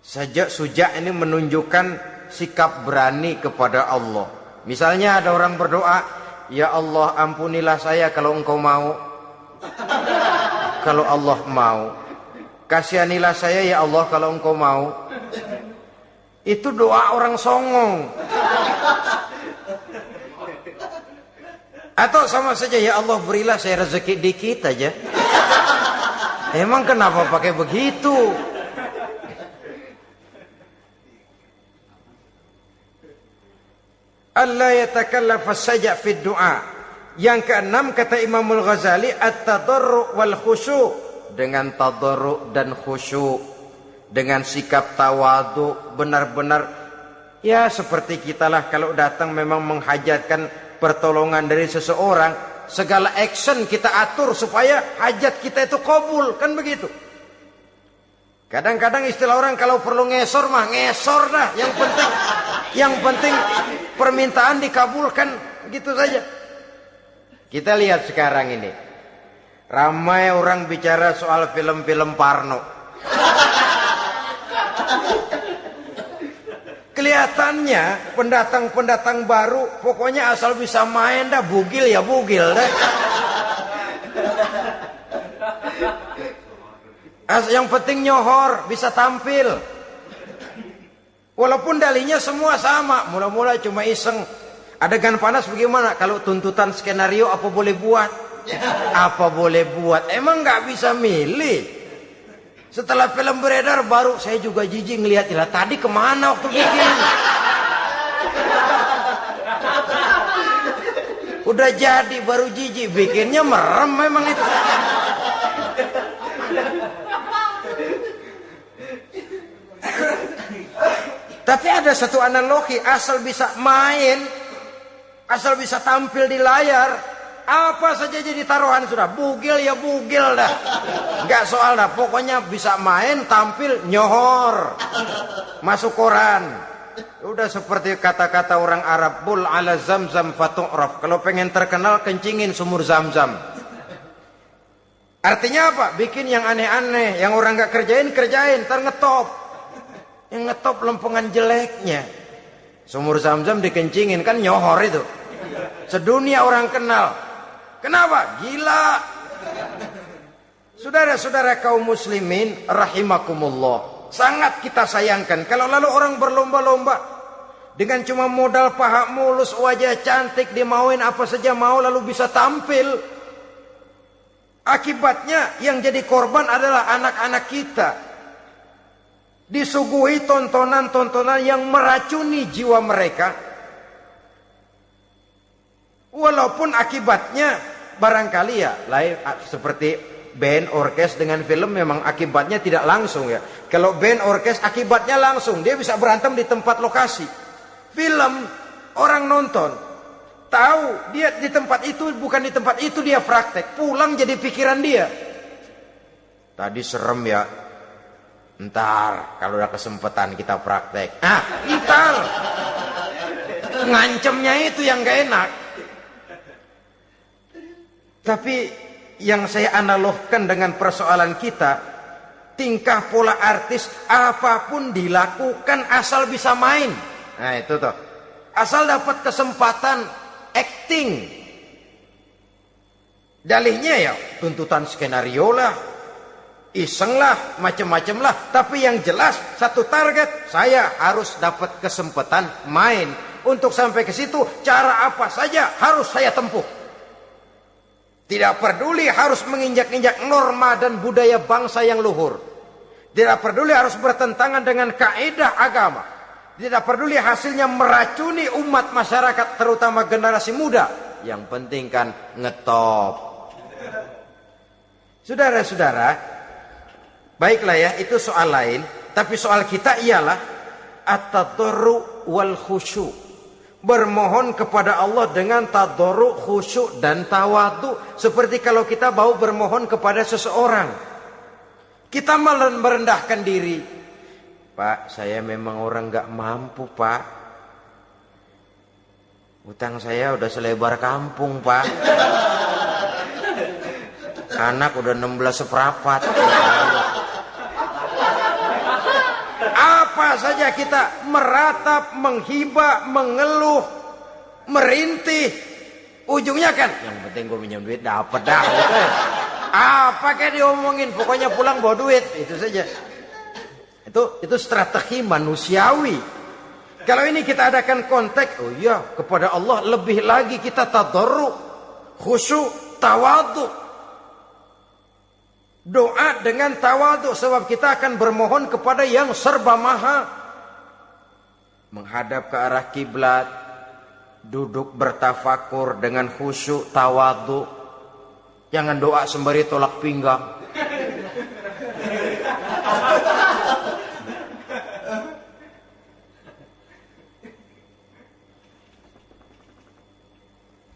Speaker 1: Sajak sujak ini menunjukkan sikap berani kepada Allah. Misalnya ada orang berdoa, ya Allah ampunilah saya kalau engkau mau. Kalau Allah mau. Kasihanilah saya ya Allah kalau engkau mau. Itu doa orang songong. Atau sama saja, ya Allah berilah saya rezeki dikit aja. Emang kenapa pakai begitu? Allah yatakallafa saja fid du'a. Yang keenam kata Imam Al-Ghazali, at-tadarru' wal khusyu'. Dengan tadarru' dan khusyu', dengan sikap tawadu, benar-benar ya seperti kita lah kalau datang memang menghajatkan pertolongan dari seseorang, segala action kita atur supaya hajat kita itu kabul, kan begitu. Kadang-kadang istilah orang kalau perlu ngesor mah ngesor dah, yang penting permintaan dikabulkan, gitu saja. Kita lihat sekarang ini, ramai orang bicara soal film-film Parno. Kelihatannya pendatang-pendatang baru, pokoknya asal bisa main dah, bugil ya bugil dah. Yang penting nyohor, bisa tampil. Walaupun dalihnya semua sama, mula-mula cuma iseng. Adegan panas bagaimana? Kalau tuntutan skenario apa boleh buat? Apa boleh buat? Emang nggak bisa milih. Setelah film beredar baru saya juga jijik ngelihat, lah tadi kemana waktu bikin? Udah jadi baru jijik, bikinnya merem memang itu. Tapi ada satu analogi, asal bisa main, asal bisa tampil di layar, apa saja jadi taruhan sudah. Bugil ya bugil dah, nggak soal dah. Pokoknya bisa main, tampil, nyohor, masuk koran. Udah seperti kata-kata orang Arab, bul ala zamzam fatu'raf. Kalau pengen terkenal, kencingin sumur Zamzam. Artinya apa? Bikin yang aneh-aneh, yang orang nggak kerjain, ntar ngetop. Yang ngetop lempengan jeleknya. Sumur Zamzam dikencingin, kan nyohor itu. Sedunia orang kenal. Kenapa? Gila. Saudara-saudara kaum muslimin rahimakumullah, sangat kita sayangkan kalau lalu orang berlomba-lomba dengan cuma modal paha mulus, wajah cantik, dimauin apa saja mau, lalu bisa tampil. Akibatnya yang jadi korban adalah anak-anak kita. Disuguhi tontonan-tontonan yang meracuni jiwa mereka. Walaupun akibatnya barangkali ya lain, seperti band orkes dengan film memang akibatnya tidak langsung ya. Kalau band orkes akibatnya langsung, dia bisa berantem di tempat lokasi. Film orang nonton tahu dia di tempat itu, bukan di tempat itu dia praktek, pulang jadi pikiran dia. Tadi serem ya. Ntar kalau udah kesempatan kita praktek. Ntar ngancemnya itu yang gak enak. Tapi yang saya analogkan dengan persoalan kita, tingkah pola artis apapun dilakukan asal bisa main. Nah itu tuh, asal dapat kesempatan acting. Dalihnya ya tuntutan skenario lah. iseng lah, macam-macam lah. Tapi yang jelas satu target, saya harus dapat kesempatan main. Untuk sampai ke situ, cara apa saja harus saya tempuh. Tidak peduli harus menginjak-injak norma dan budaya bangsa yang luhur. Tidak peduli harus bertentangan dengan kaidah agama. Tidak peduli hasilnya meracuni umat masyarakat, terutama generasi muda. Yang penting kan ngetop. Saudara-saudara, baiklah ya, itu soal lain. Tapi soal kita ialah at-tadarru wal khusyu'. Bermohon kepada Allah dengan tadarru, khusyuk dan tawadhu. Seperti kalau kita mau bermohon kepada seseorang, kita merendahkan diri. Pak, saya memang orang gak mampu, Pak. Utang saya udah selebar kampung, Pak. Anak udah 16 seperempat. Apa saja kita meratap, menghibah, mengeluh, merintih. Ujungnya kan, yang penting gue minjem duit dapat dah. Gitu. Apa kayak diomongin, pokoknya pulang bawa duit, itu saja. Itu strategi manusiawi. Kalau ini kita adakan konteks, oh iya, kepada Allah lebih lagi kita tadarru, khusyuk, tawadhu. Doa dengan tawadhu, sebab kita akan bermohon kepada yang serba maha. Menghadap ke arah kiblat, duduk bertafakur dengan khusyuk, tawadhu. Jangan doa sembari tolak pinggang.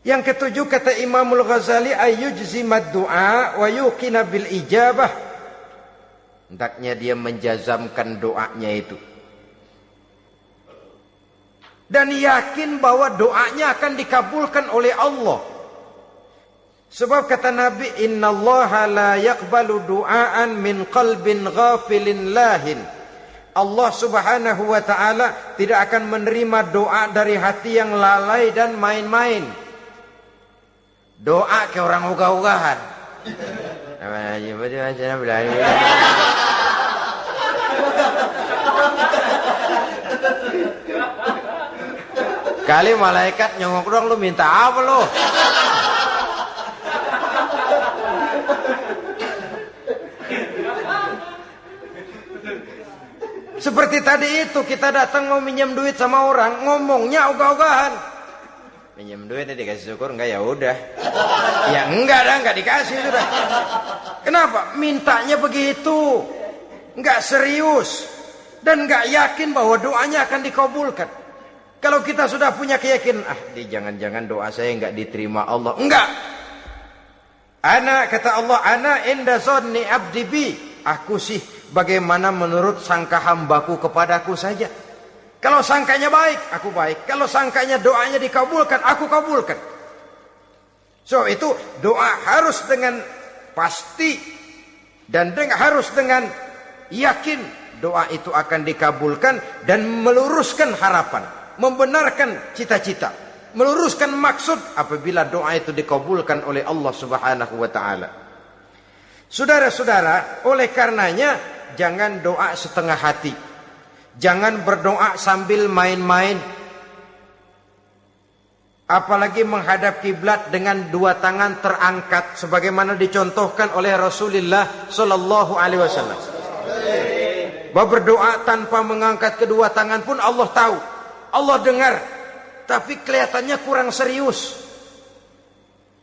Speaker 1: Yang ketujuh, kata Imamul Ghazali, ayyujzimad du'a wa yuqina bil ijabah. Hendaknya dia menjazamkan doanya itu dan yakin bahwa doanya akan dikabulkan oleh Allah. Sebab kata Nabi, innallaha la yaqbalu du'aan min qalbin ghafilin lahin. Allah subhanahu wa ta'ala tidak akan menerima doa dari hati yang lalai dan main-main. Doa ke orang ugah-ugahan. Kali malaikat nyongok dong, lu minta apa lu? Seperti tadi itu, kita datang mau minjem duit sama orang, ngomongnya ogah-ogahan. Minjem duitnya dikasih syukur, enggak ya udah. Ya enggak dah, enggak dikasih sudah. Kenapa? Mintanya begitu. Enggak serius dan enggak yakin bahwa doanya akan dikabulkan. Kalau kita sudah punya keyakinan, jangan-jangan doa saya enggak diterima Allah. Enggak. Kata Allah, ana inda zanni abdi bi. Aku sih bagaimana menurut sangka hambaku kepadaku saja. Kalau sangkanya baik, aku baik. Kalau sangkanya doanya dikabulkan, aku kabulkan. So itu doa harus dengan pasti dan harus dengan yakin doa itu akan dikabulkan dan meluruskan harapan, membenarkan cita-cita, meluruskan maksud apabila doa itu dikabulkan oleh Allah Subhanahu wa taala. Saudara-saudara, oleh karenanya jangan doa setengah hati. Jangan berdoa sambil main-main. Apalagi menghadap kiblat dengan dua tangan terangkat sebagaimana dicontohkan oleh Rasulullah sallallahu alaihi wasallam. Bahwa berdoa tanpa mengangkat kedua tangan pun Allah tahu. Allah dengar. Tapi kelihatannya kurang serius.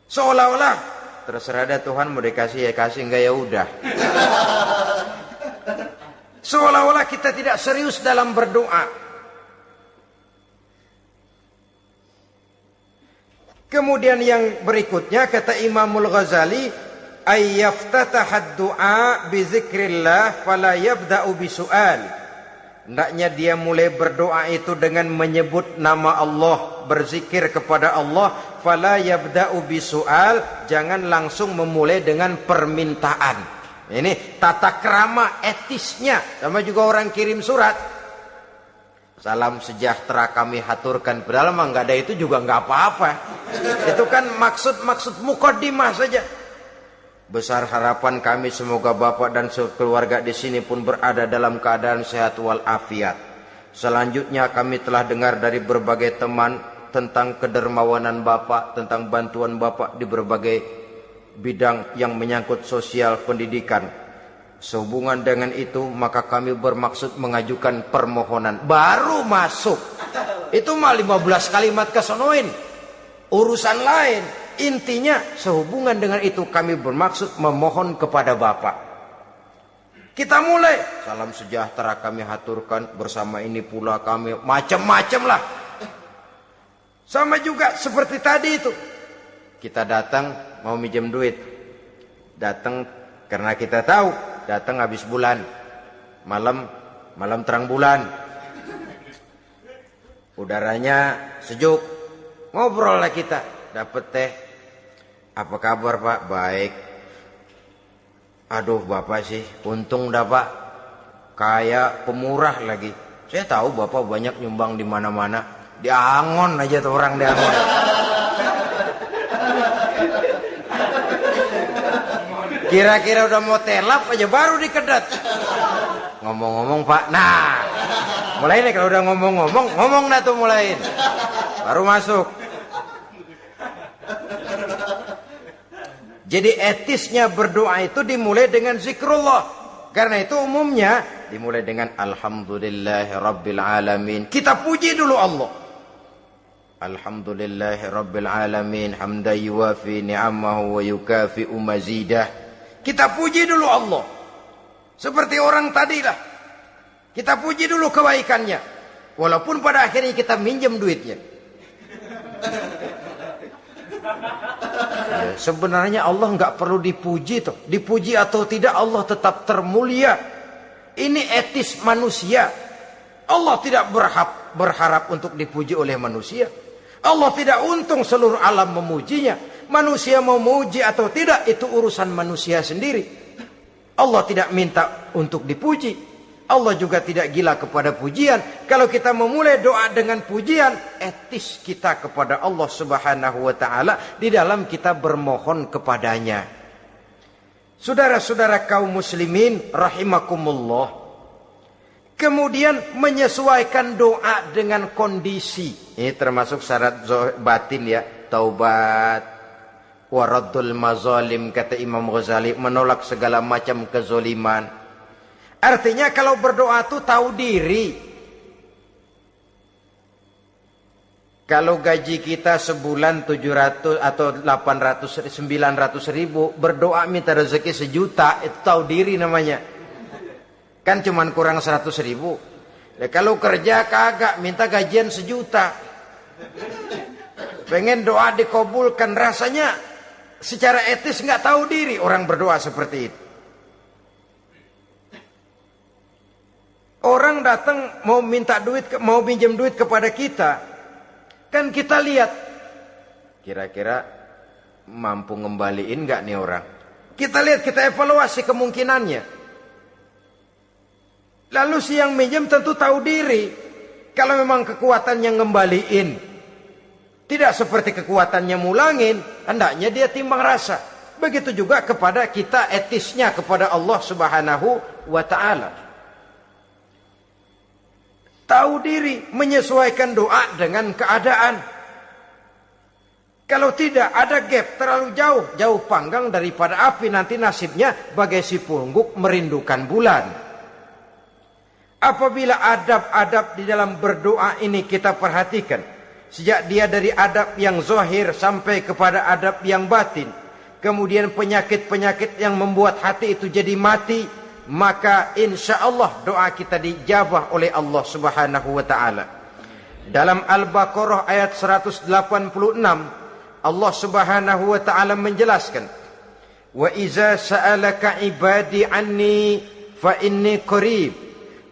Speaker 1: Seolah-olah terserah dah Tuhan, mau dikasih ya kasih, enggak ya udah. Seolah-olah kita tidak serius dalam berdoa. Kemudian yang berikutnya kata Imamul Ghazali, ayyaftataha du'a bi zikrillah fala yabda'u bi su'al. Hendaknya dia mulai berdoa itu dengan menyebut nama Allah, berzikir kepada Allah, fala yabda'u bi su'al, jangan langsung memulai dengan permintaan. Ini tata krama etisnya. Sama juga orang kirim surat, salam sejahtera kami haturkan, padahal mah nggak ada itu juga nggak apa-apa. Itu kan maksud mukaddimah saja. Besar harapan kami semoga Bapak dan sekeluarga di sini pun berada dalam keadaan sehat walafiat. Selanjutnya kami telah dengar dari berbagai teman tentang kedermawanan Bapak, tentang bantuan Bapak di berbagai bidang yang menyangkut sosial pendidikan. Sehubungan dengan itu maka kami bermaksud mengajukan permohonan. Baru masuk itu mah 15 kalimat kesonoin, urusan lain. Intinya sehubungan dengan itu kami bermaksud memohon kepada Bapak. Kita mulai. Salam sejahtera kami haturkan, bersama ini pula kami macam-macam lah. Sama juga seperti tadi itu. Kita datang mau minjem duit. Datang karena kita tahu datang habis bulan. Malam terang bulan. Udaranya sejuk. Ngobrol lah kita. Dapat teh. Apa kabar Pak? Baik. Aduh Bapak sih, untung dah Pak. Kayak pemurah lagi. Saya tahu Bapak banyak nyumbang di mana-mana. Di Angon aja tuh orang di Angon. Kira-kira udah mau telap aja baru dikedat. Ngomong-ngomong Pak. Nah, mulai nih kalau udah ngomong-ngomong, ngomong dah tuh mulain. Baru masuk. Jadi etisnya berdoa itu dimulai dengan zikrullah. Karena itu umumnya dimulai dengan Alhamdulillahirabbil alamin. Kita puji dulu Allah. Alhamdulillahirabbil alamin hamdan yuwafi ni'amahu wa yukafi'u mazidah. Kita puji dulu Allah. Seperti orang tadi lah. Kita puji dulu kebaikannya. Walaupun pada akhirnya kita minjem duitnya. Ya, sebenarnya Allah nggak perlu dipuji toh. Dipuji atau tidak Allah tetap termulia. Ini etis manusia. Allah tidak berharap untuk dipuji oleh manusia. Allah tidak untung seluruh alam memujinya. Manusia mau memuji atau tidak itu urusan manusia sendiri. Allah tidak minta untuk dipuji. Allah juga tidak gila kepada pujian. Kalau kita memulai doa dengan pujian, etis kita kepada Allah Subhanahu wa taala di dalam kita bermohon kepadanya. Saudara-saudara kaum muslimin rahimakumullah. Kemudian menyesuaikan doa dengan kondisi. Ini termasuk syarat batin ya, taubat, waraddul mazalim kata Imam Ghazali, menolak segala macam kezoliman. Artinya kalau berdoa itu tahu diri. Kalau gaji kita sebulan 700 atau 800 900 ribu, berdoa minta rezeki 1 juta, itu tahu diri namanya. Kan cuman kurang 100 ribu. Nah, kalau kerja kagak minta gajian 1 juta. Pengen doa dikabulkan, rasanya secara etis nggak tahu diri orang berdoa seperti itu. Orang datang mau minta duit, mau pinjam duit kepada kita, kan kita lihat kira-kira mampu ngembaliin nggak nih orang. Kita lihat, kita evaluasi kemungkinannya. Lalu si yang minjem tentu tahu diri. Kalau memang kekuatannya ngembaliin tidak seperti kekuatannya mulangin, hendaknya dia timbang rasa. Begitu juga kepada kita etisnya kepada Allah Subhanahu wa taala. Tahu diri, menyesuaikan doa dengan keadaan. Kalau tidak ada gap terlalu jauh panggang daripada api, nanti nasibnya bagai si pungguk merindukan bulan. Apabila adab-adab di dalam berdoa ini kita perhatikan, sejak dia dari adab yang zahir sampai kepada adab yang batin, kemudian penyakit-penyakit yang membuat hati itu jadi mati, maka insya Allah doa kita dijabah oleh Allah Subhanahu wa taala. Dalam Al-Baqarah ayat 186 Allah Subhanahu wa taala menjelaskan, wa iza sa'alaka ibadi anni fa inni qarib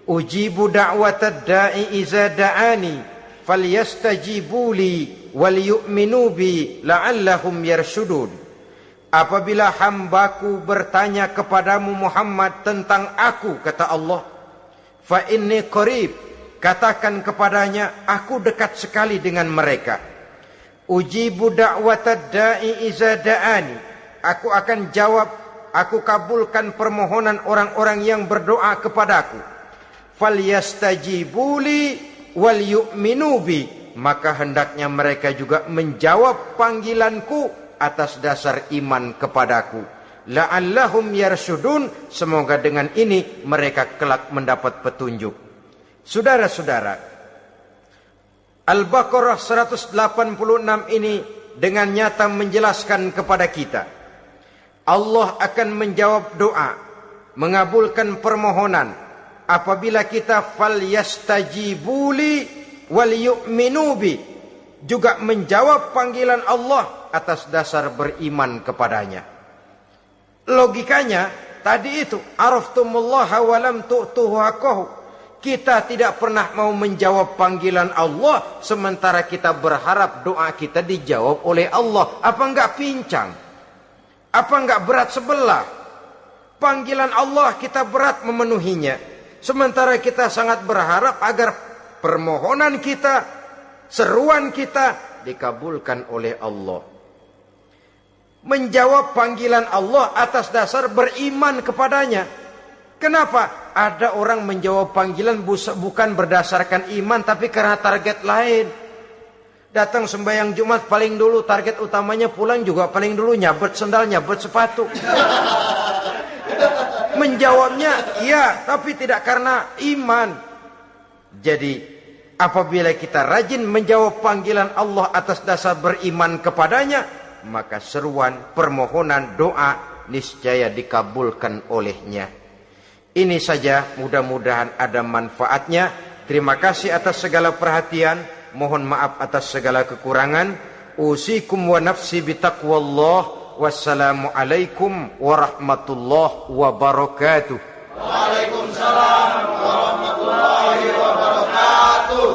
Speaker 1: ujibu da'watad da'i iza da'ani falyastajibu li wal yu'minu bi la'allahum yarshudun. Apabila hambaku bertanya kepadamu Muhammad tentang aku, kata Allah, fa inni qarib, katakan kepadanya aku dekat sekali dengan mereka. Ujibu da'watad da'i iza da'ani, aku akan jawab aku kabulkan permohonan orang-orang yang berdoa kepadaku. Falyastajibuli wal yu'minu bi, maka hendaknya mereka juga menjawab panggilanku atas dasar iman kepadaku. La'allahum yarsyudun, semoga dengan ini mereka kelak mendapat petunjuk. Saudara-saudara, Al-Baqarah 186 ini dengan nyata menjelaskan kepada kita, Allah akan menjawab doa, mengabulkan permohonan apabila kita falyastajibuli wal yu'minu bi, juga menjawab panggilan Allah atas dasar beriman kepadanya. Logikanya tadi itu, araftumullaha wa lam tu'tuhu haqqahu. Kita tidak pernah mau menjawab panggilan Allah sementara kita berharap doa kita dijawab oleh Allah. Apa enggak pincang? Apa enggak berat sebelah? Panggilan Allah kita berat memenuhinya, sementara kita sangat berharap agar permohonan kita, seruan kita dikabulkan oleh Allah. Menjawab panggilan Allah atas dasar beriman kepadanya. Kenapa? Ada orang menjawab panggilan bukan berdasarkan iman, tapi karena target lain. Datang sembahyang Jumat paling dulu, target utamanya pulang juga paling dulu nyabet sendal, nyabet sepatu. Menjawabnya iya, tapi tidak karena iman. Jadi apabila kita rajin menjawab panggilan Allah atas dasar beriman kepadanya, maka seruan, permohonan, doa niscaya dikabulkan olehnya. Ini saja, mudah-mudahan ada manfaatnya. Terima kasih atas segala perhatian. Mohon maaf atas segala kekurangan. Usikum wa nafsi bitaqwallah. Wassalamualaikum warahmatullahi wabarakatuh.
Speaker 2: Waalaikumsalam warahmatullahi wabarakatuh.